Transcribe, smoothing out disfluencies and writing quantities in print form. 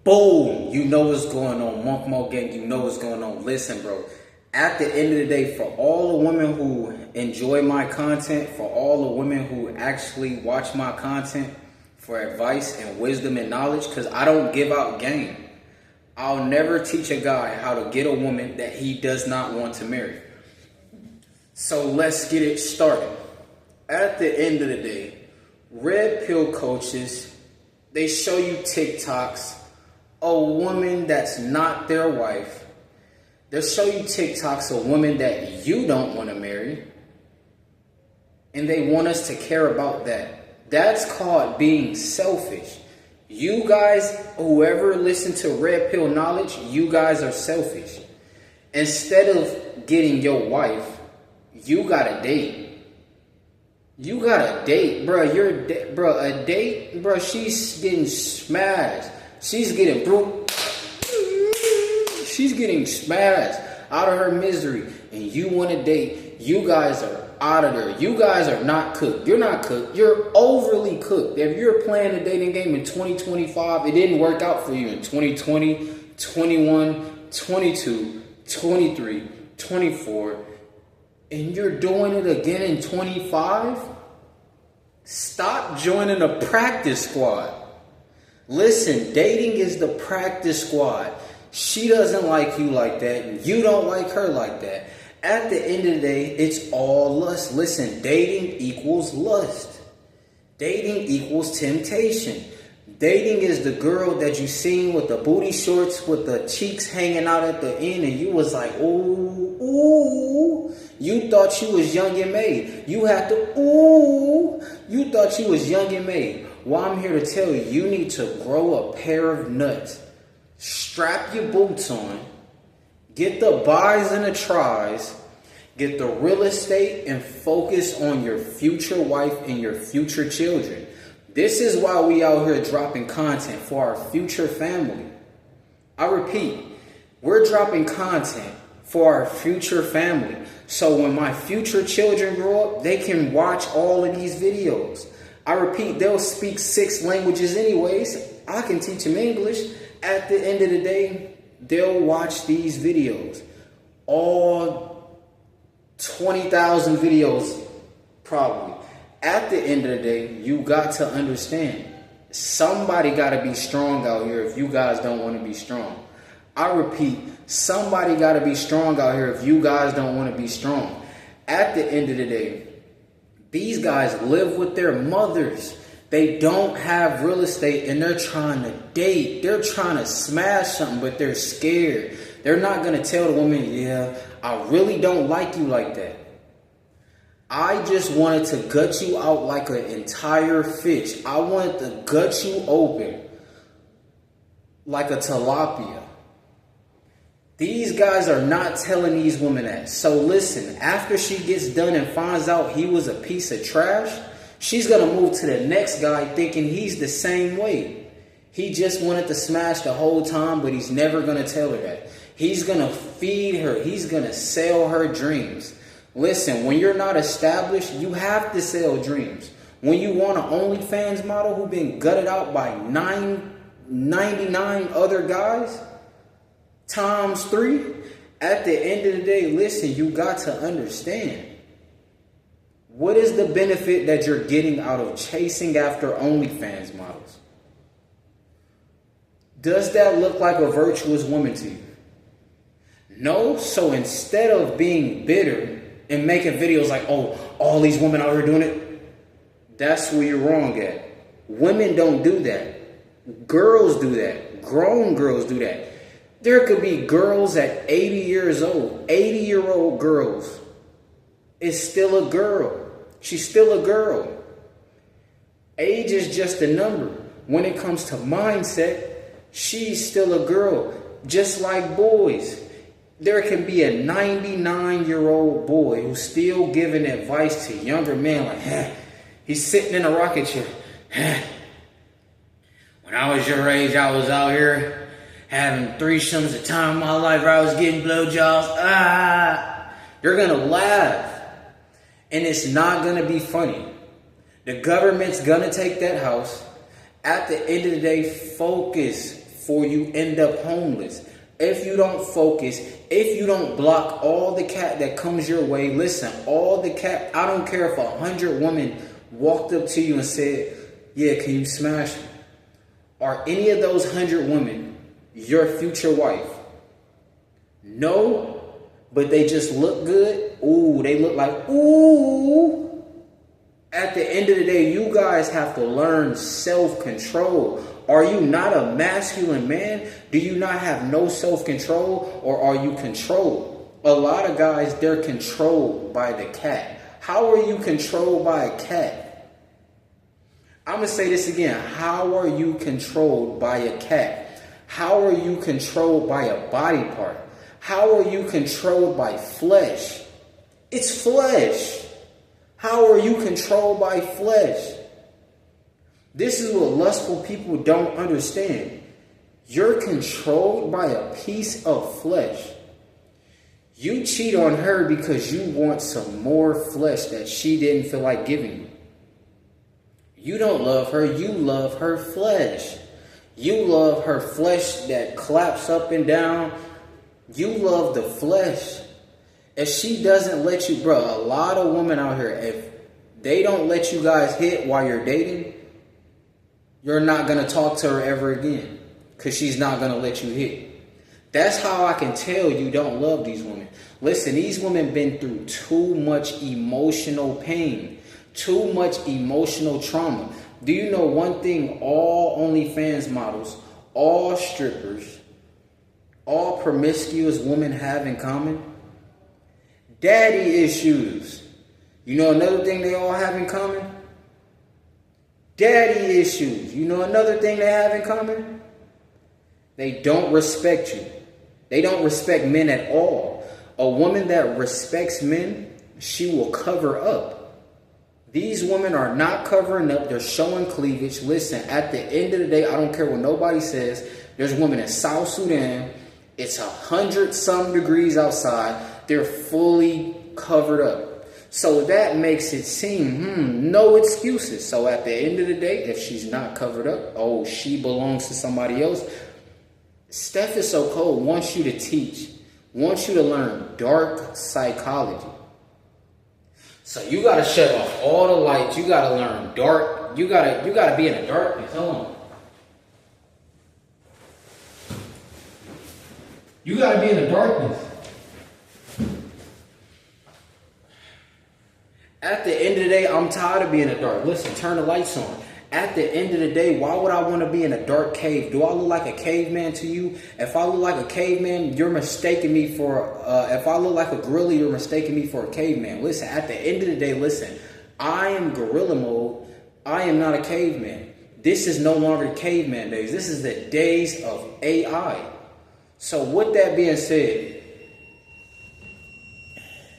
Boom! You know what's going on. Monk Mo Gang, you know what's going on. Listen, bro. At the end of the day, for all the women who enjoy my content, for all the women who actually watch my content for advice and wisdom and knowledge, because I don't give out game. I'll never teach a guy how to get a woman that he does not want to marry. So let's get it started. At the end of the day, red pill coaches, they show you TikToks, a woman that's not their wife. They'll show you TikToks, a woman that you don't want to marry. And they want us to care about that. That's called being selfish. You guys, whoever listen to Red Pill Knowledge, you guys are selfish. Instead of getting your wife, you got a date. You got a date, bro. A date, bro. She's getting smashed. She's getting She's getting smashed out of her misery, and you want a date. You guys are out of there. You guys are not cooked. You're not cooked. You're overly cooked. If you're playing a dating game in 2025, it didn't work out for you in 2020, 21, 22, 23, 24, and you're doing it again in 25, stop joining a practice squad. Listen, dating is the practice squad. She doesn't like you like that, and you don't like her like that. At the end of the day, it's all lust. Listen, dating equals lust. Dating equals temptation. Dating is the girl that you seen with the booty shorts with the cheeks hanging out at the end, and you was like, ooh, ooh. You thought you was young and made. You had to, ooh. You thought you was young and made. Well, I'm here to tell you, you need to grow a pair of nuts. Strap your boots on. Get the buys and the tries. Get the real estate and focus on your future wife and your future children. This is why we out here dropping content for our future family. I repeat, we're dropping content for our future family. So when my future children grow up, they can watch all of these videos. I repeat, they'll speak 6 languages anyways. I can teach them English. At the end of the day, they'll watch these videos. All 20,000 videos, probably. At the end of the day, you got to understand, somebody got to be strong out here if you guys don't want to be strong. I repeat, somebody got to be strong out here if you guys don't want to be strong. At the end of the day, these guys live with their mothers. They don't have real estate and they're trying to date. They're trying to smash something, but they're scared. They're not going to tell the woman, yeah, I really don't like you like that. I just wanted to gut you out like an entire fish. I wanted to gut you open like a tilapia. These guys are not telling these women that. So listen, after she gets done and finds out he was a piece of trash, she's going to move to the next guy thinking he's the same way. He just wanted to smash the whole time, but he's never going to tell her that. He's going to feed her. He's going to sell her dreams. Listen, when you're not established, you have to sell dreams. When you want an OnlyFans model who's been gutted out by 99 other guys, times 3, at the end of the day, listen, you got to understand. What is the benefit that you're getting out of chasing after OnlyFans models? Does that look like a virtuous woman to you? No. So instead of being bitter and making videos like, oh, all these women out here doing it, that's where you're wrong at. Women don't do that. Girls do that. Grown girls do that. There could be girls at 80 years old, 80-year-old girls. Is still a girl. She's still a girl. Age is just a number. When it comes to mindset, she's still a girl. Just like boys. There can be a 99-year-old boy who's still giving advice to younger men like, he's sitting in a rocket chair. When I was your age, I was out here having threesomes the time of my life where I was getting blowjobs. You're going to laugh. And it's not going to be funny. The government's going to take that house. At the end of the day, focus. before you end up homeless. If you don't focus, if you don't block all the cat that comes your way, listen, all the cat, I don't care if 100 women walked up to you and said, yeah, can you smash me? Are any of those 100 women your future wife? No, but they just look good. Ooh, they look like, ooh. At the end of the day, you guys have to learn self-control. Are you not a masculine man? Do you not have no self-control, or are you controlled? A lot of guys, they're controlled by the cat. How are you controlled by a cat? I'm going to say this again. How are you controlled by a cat? How are you controlled by a body part? How are you controlled by flesh? It's flesh. How are you controlled by flesh? This is what lustful people don't understand. You're controlled by a piece of flesh. You cheat on her because you want some more flesh that she didn't feel like giving you. You don't love her, you love her flesh. You love her flesh that claps up and down. You love the flesh. If she doesn't let you, bro, a lot of women out here, if they don't let you guys hit while you're dating, you're not going to talk to her ever again because she's not going to let you hit. That's how I can tell you don't love these women. Listen, these women been through too much emotional pain, too much emotional trauma. Do you know one thing all OnlyFans models, all strippers, all promiscuous women have in common? Daddy issues. You know another thing they all have in common? Daddy issues. You know another thing they have in common? They don't respect you. They don't respect men at all. A woman that respects men, she will cover up. These women are not covering up. They're showing cleavage. Listen, at the end of the day, I don't care what nobody says. There's women in South Sudan. It's 100-some degrees outside. They're fully covered up. So that makes it seem, no excuses. So at the end of the day, if she's not covered up, oh, she belongs to somebody else. Steph is so cold wants you to teach, wants you to learn dark psychology. So you got to shut off all the lights. You got to learn dark. You got to be in the darkness. Hold on. You got to be in the darkness. At the end of the day, I'm tired of being in the dark. Listen, turn the lights on. At the end of the day, why would I want to be in a dark cave? Do I look like a caveman to you? If I look like a caveman, you're mistaking me for, if I look like a gorilla, you're mistaking me for a caveman. Listen, at the end of the day, listen, I am gorilla mode. I am not a caveman. This is no longer caveman days. This is the days of AI. So with that being said,